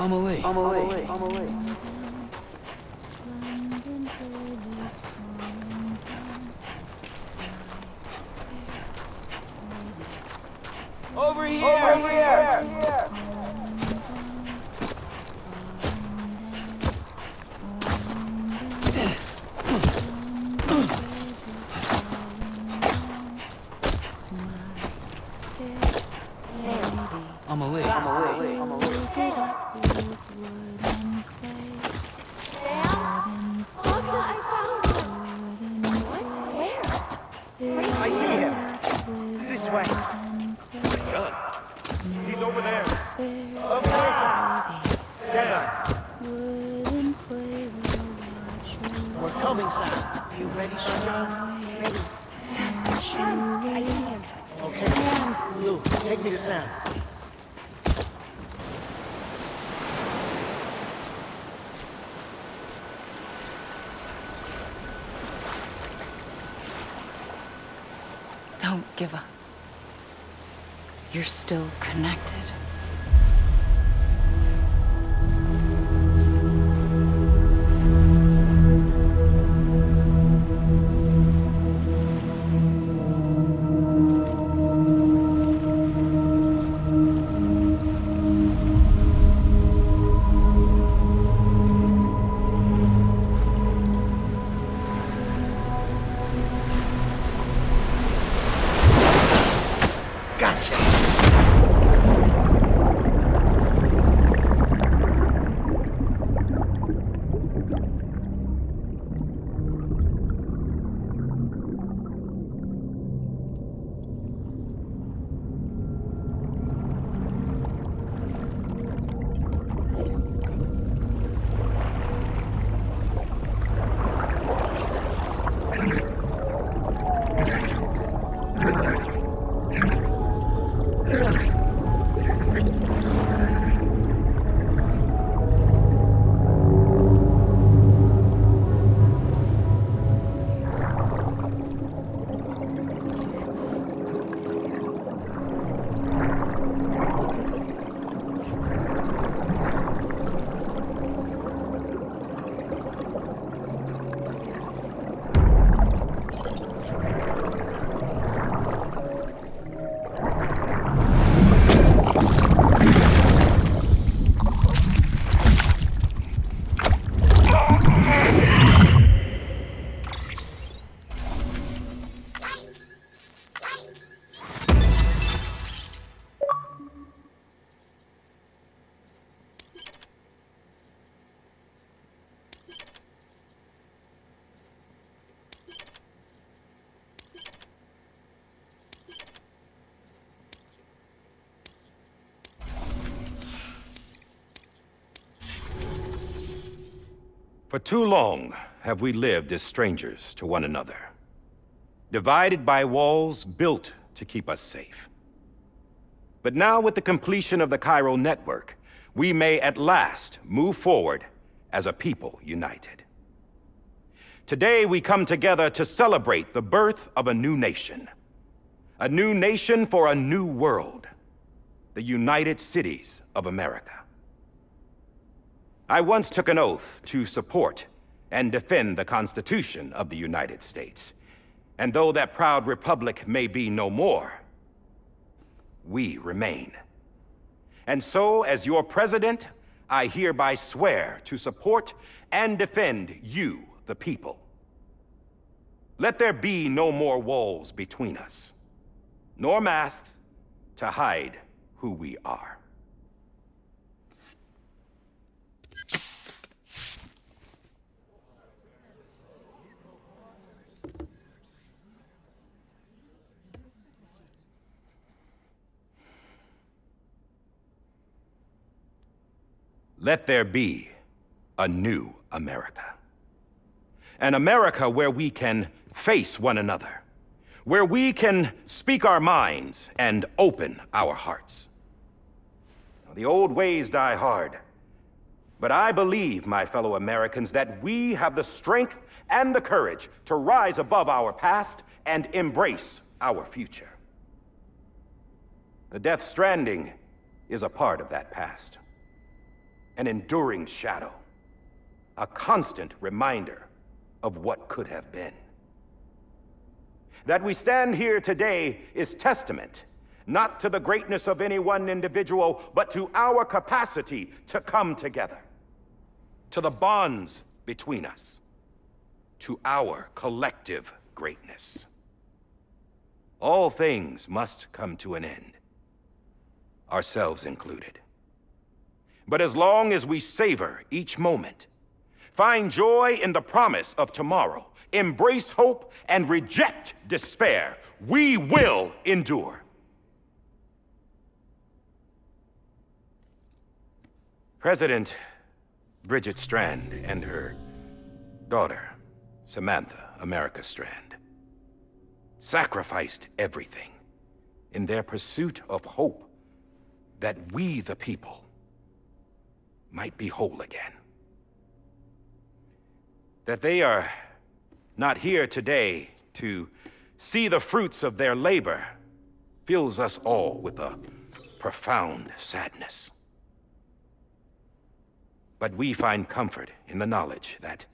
Amelie. Over here! Amelie. I see him. This way. Gun. He's over there. Over there. Down. We're coming, Sam. You ready, Sam? Ready. Sam, I see him. Okay. Lou, take me to Sam. Don't give up. You're still connected. For too long have we lived as strangers to one another, divided by walls built to keep us safe. But now, with the completion of the chiral network, we may at last move forward as a people united. Today we come together to celebrate the birth of a new nation. A new nation for a new world. The United Cities of America. I once took an oath to support and defend the Constitution of the United States. And though that proud republic may be no more, we remain. And so, as your president, I hereby swear to support and defend you, the people. Let there be no more walls between us, nor masks to hide who we are. Let there be a new America. An America where we can face one another, where we can speak our minds and open our hearts. The old ways die hard, but I believe, my fellow Americans, that we have the strength and the courage to rise above our past and embrace our future. The Death Stranding is a part of that past. an enduring shadow, a constant reminder of what could have been. That we stand here today is testament, not to the greatness of any one individual, but to our capacity to come together, to the bonds between us, to our collective greatness. All things must come to an end, ourselves included. But as long as we savor each moment, find joy in the promise of tomorrow, embrace hope, and reject despair, we will endure. President Bridget Strand and her daughter, Samantha America Strand, sacrificed everything in their pursuit of hope that we, the people, might be whole again. That they are not here today to see the fruits of their labor fills us all with a profound sadness. But we find comfort in the knowledge that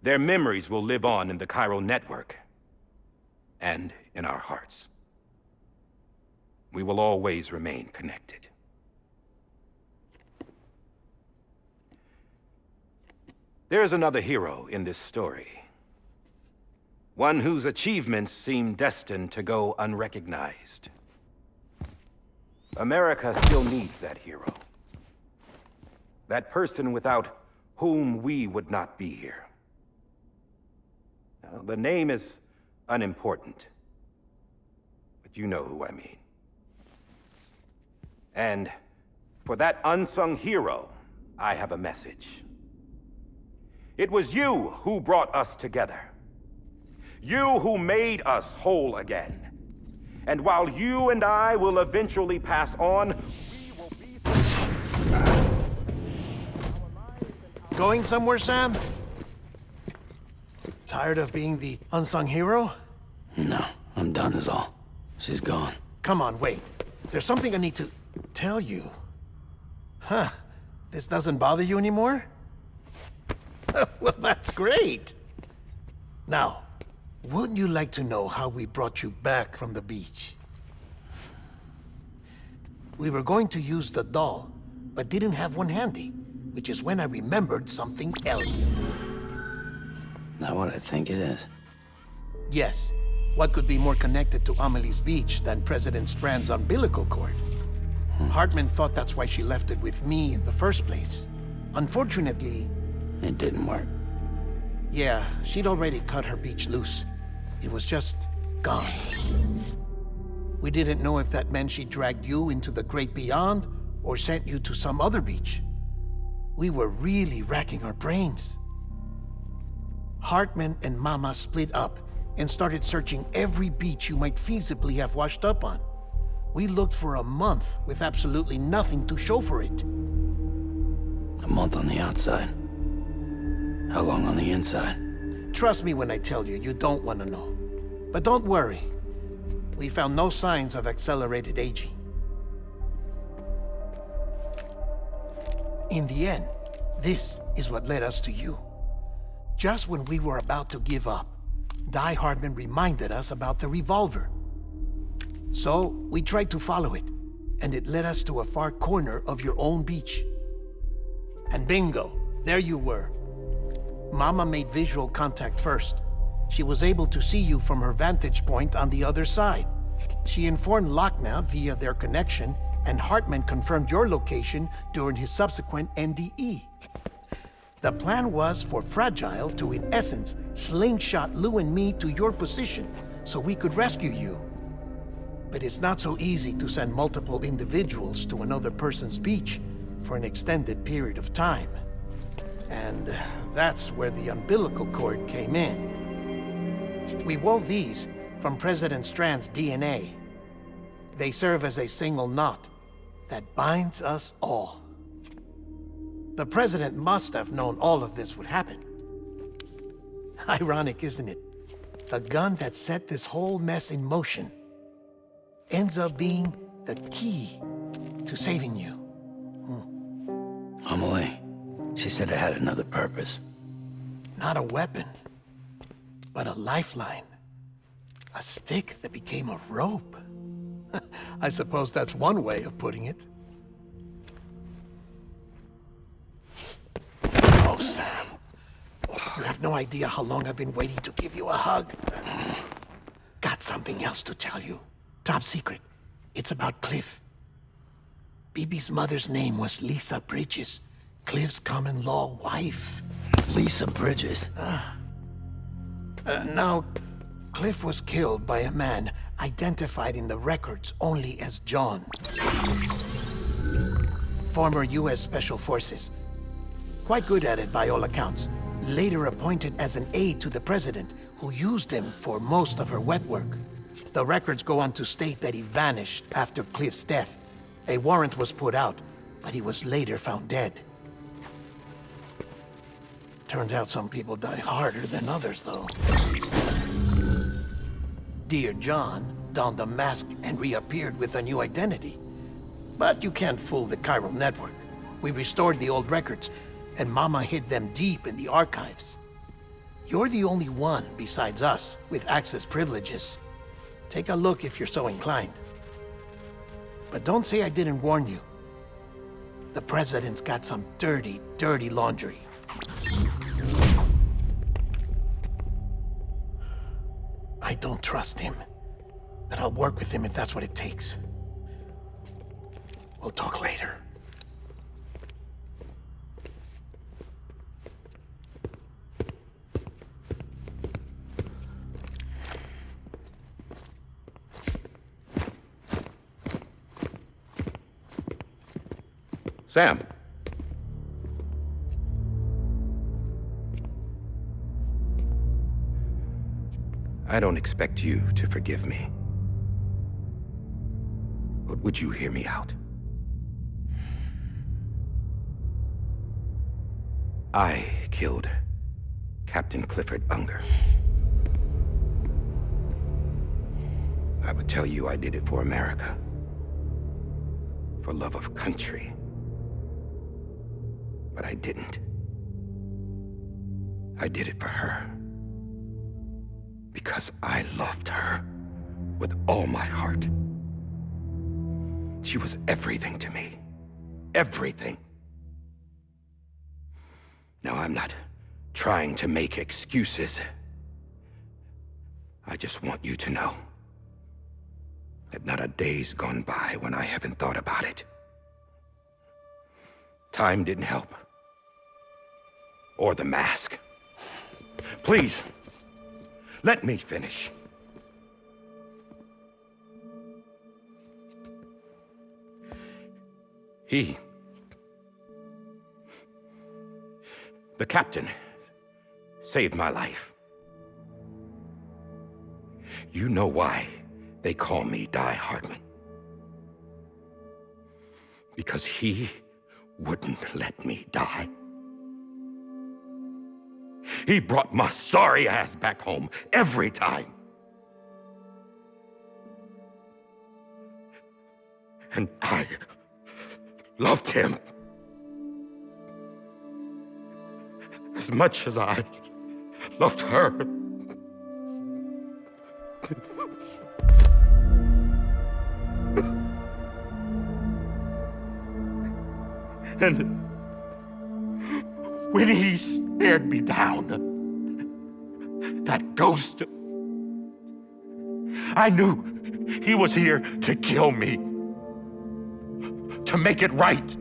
their memories will live on in the chiral network and in our hearts. We will always remain connected. There's another hero in this story. One whose achievements seem destined to go unrecognized. America still needs that hero. That person without whom we would not be here. Now, the name is unimportant, but you know who I mean. And for that unsung hero, I have a message. It was you who brought us together. You who made us whole again. And while you and I will eventually pass on, we will be... Going somewhere, Sam? Tired of being the unsung hero? No, I'm done is all. She's gone. Come on, wait. There's something I need to tell you. Huh. This doesn't bother you anymore? Well, that's great. Now, wouldn't you like to know how we brought you back from the beach? We were going to use the doll, but didn't have one handy, which is when I remembered something else. Not what I think it is. Yes. What could be more connected to Amelie's beach than President Strand's umbilical cord? Hartman thought that's why she left it with me in the first place. Unfortunately... It didn't work. Yeah, she'd already cut her beach loose. It was just gone. We didn't know if that meant she dragged you into the great beyond or sent you to some other beach. We were really racking our brains. Hartman and Mama split up and started searching every beach you might feasibly have washed up on. We looked for a month with absolutely nothing to show for it. A month on the outside. How long on the inside? Trust me when I tell you, you don't want to know. But don't worry. We found no signs of accelerated aging. In the end, this is what led us to you. Just when we were about to give up, Die Hardman reminded us about the revolver. So, we tried to follow it, and it led us to a far corner of your own beach. And bingo, there you were. Mama made visual contact first. She was able to see you from her vantage point on the other side. She informed Lochna via their connection, and Hartman confirmed your location during his subsequent NDE. The plan was for Fragile to, in essence, slingshot Lou and me to your position so we could rescue you. But it's not so easy to send multiple individuals to another person's beach for an extended period of time. And that's where the umbilical cord came in. We wove these from President Strand's DNA. They serve as a single knot that binds us all. The President must have known all of this would happen. Ironic, isn't it? The gun that set this whole mess in motion ends up being the key to saving you. Amelie, she said it had another purpose. Not a weapon, but a lifeline. A stick that became a rope. I suppose that's one way of putting it. Oh, Sam. You have no idea how long I've been waiting to give you a hug. Got something else to tell you. Top secret. It's about Cliff. Bibi's mother's name was Lisa Bridges, Cliff's common-law wife. Lisa Bridges. Now, Cliff was killed by a man identified in the records only as John. Former U.S. Special Forces. Quite good at it by all accounts. Later appointed as an aide to the president, who used him for most of her wet work. The records go on to state that he vanished after Cliff's death. A warrant was put out, but he was later found dead. Turns out some people die harder than others, though. Dear John donned a mask and reappeared with a new identity. But you can't fool the chiral network. We restored the old records, and Mama hid them deep in the archives. You're the only one besides us with access privileges. Take a look if you're so inclined. But don't say I didn't warn you. The president's got some dirty, dirty laundry. I don't trust him, but I'll work with him if that's what it takes. We'll talk later. Sam. I don't expect you to forgive me. But would you hear me out? I killed Captain Clifford Unger. I would tell you I did it for America. For love of country. But I didn't. I did it for her. Because I loved her with all my heart. She was everything to me. Everything. Now, I'm not trying to make excuses. I just want you to know that not a day's gone by when I haven't thought about it. Time didn't help. Or the mask. Please, let me finish. The captain, saved my life. You know why they call me Die Hardman. Because he wouldn't let me die. He brought my sorry ass back home every time. And I loved him as much as I loved her. And when he stared me down, that ghost, I knew he was here to kill me, to make it right.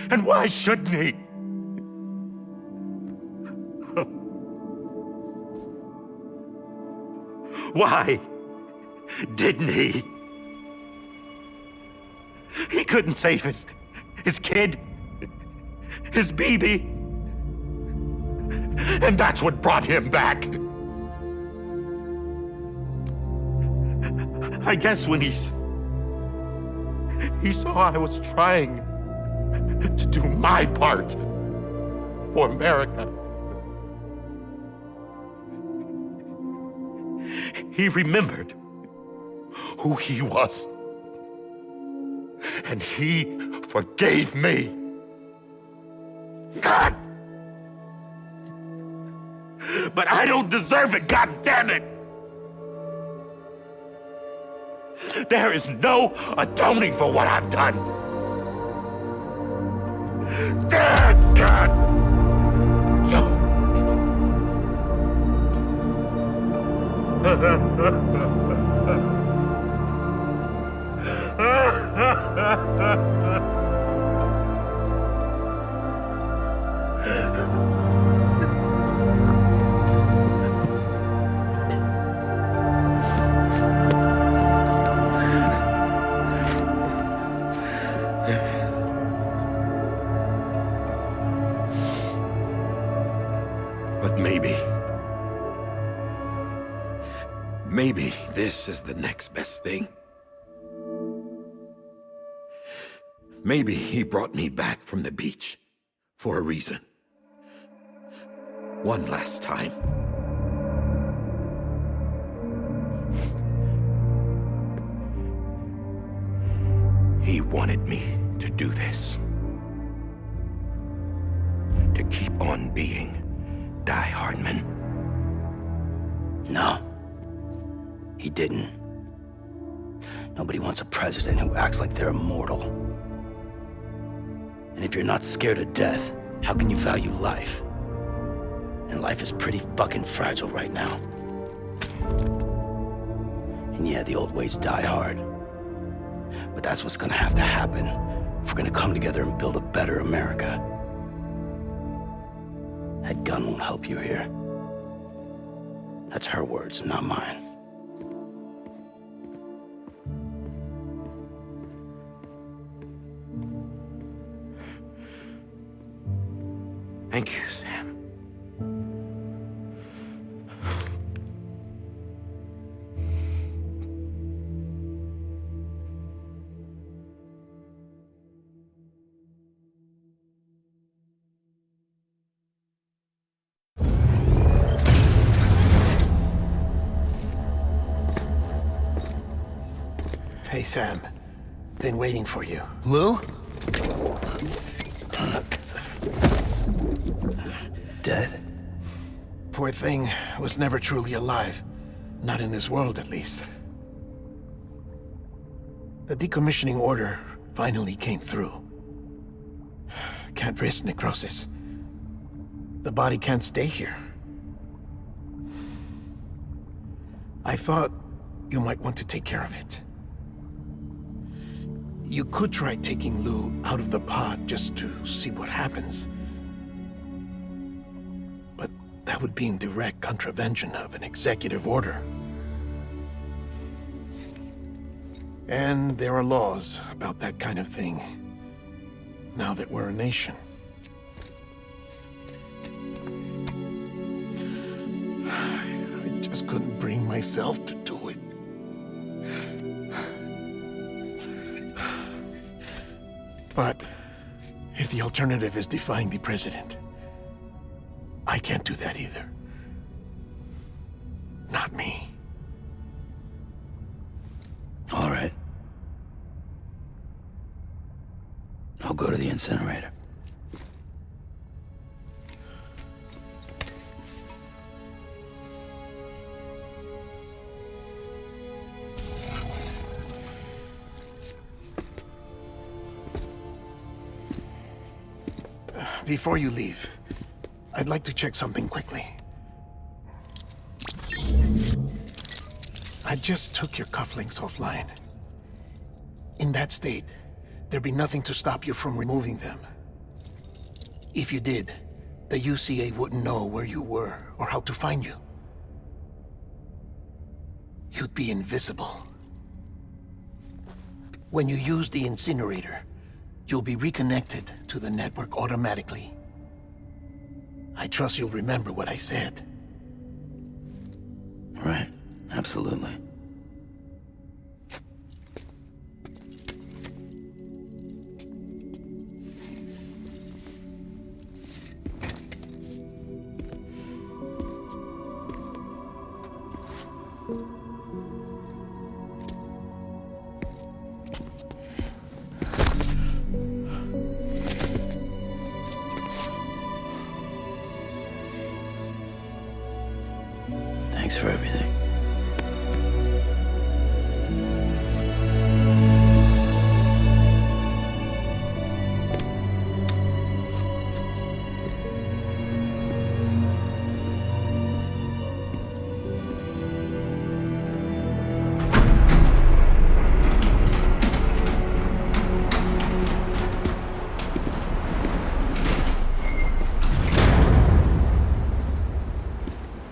And why shouldn't he? Why didn't he? He couldn't save his kid, his baby. And that's what brought him back. I guess when he saw I was trying to do my part for America, he remembered who he was. and he forgave me. God! But I don't deserve it, God damn it! There is no atoning for what I've done. God! But maybe this is the next best thing. Maybe he brought me back from the beach for a reason. One last time. He wanted me to do this. To keep on being Die Hardman. No. He didn't. Nobody wants a president who acts like they're immortal. And if you're not scared of death, how can you value life? And life is pretty fucking fragile right now. And yeah, the old ways die hard. But that's what's gonna have to happen if we're gonna come together and build a better America. That gun won't help you here. That's her words, not mine. Thank you, Sam. Hey, Sam. Been waiting for you. Lou? Dead? Poor thing was never truly alive. Not in this world, at least. The decommissioning order finally came through. Can't risk necrosis. The body can't stay here. I thought you might want to take care of it. You could try taking Lou out of the pod just to see what happens. But that would be in direct contravention of an executive order. And there are laws about that kind of thing, now that we're a nation. I just couldn't bring myself to do it. But if the alternative is defying the president, I can't do that either. Not me. All right. I'll go to the incinerator. Before you leave, I'd like to check something quickly. I just took your cufflinks offline. In that state, there'd be nothing to stop you from removing them. If you did, the UCA wouldn't know where you were or how to find you. You'd be invisible. When you use the incinerator, you'll be reconnected to the network automatically. I trust you'll remember what I said. Right, absolutely. Thanks for everything.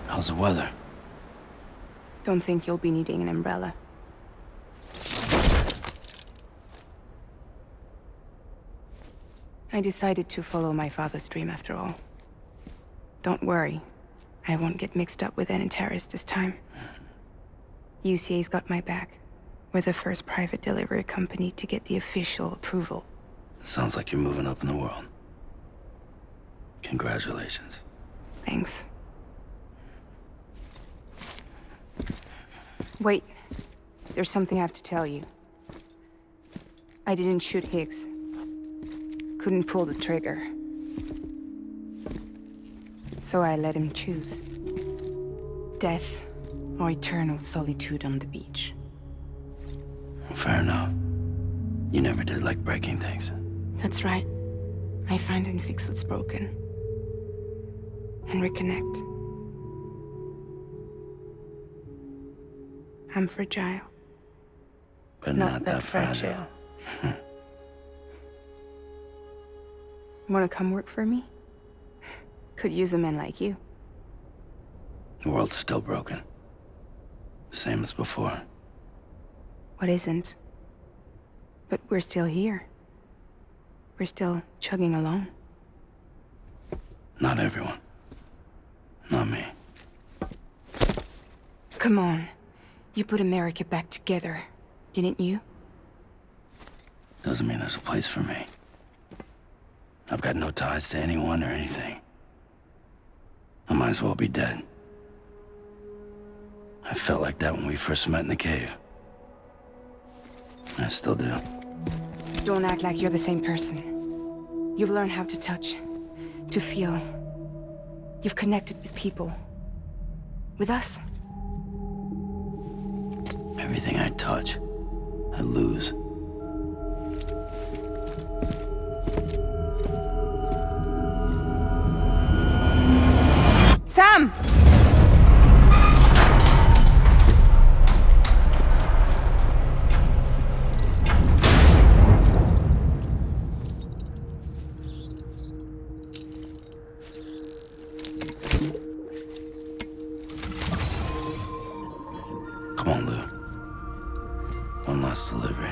How's the weather? Don't think you'll be needing an umbrella. I decided to follow my father's dream after all. Don't worry. I won't get mixed up with any terrorists this time. UCA's got my back. We're the first private delivery company to get the official approval. Sounds like you're moving up in the world. Congratulations. Thanks. Wait. There's something I have to tell you. I didn't shoot Higgs. Couldn't pull the trigger. So I let him choose. Death or eternal solitude on the beach. Fair enough. You never did like breaking things. That's right. I find and fix what's broken. And reconnect. I'm fragile. But not that fragile. Wanna come work for me? Could use a man like you. The world's still broken. Same as before. What isn't? But we're still here. We're still chugging along. Not everyone. Not me. Come on. You put America back together, didn't you? Doesn't mean there's a place for me. I've got no ties to anyone or anything. I might as well be dead. I felt like that when we first met in the cave. I still do. Don't act like you're the same person. You've learned how to touch, to feel. You've connected with people. With us. Everything I touch, I lose. Sam! Come on, Lou. One last delivery.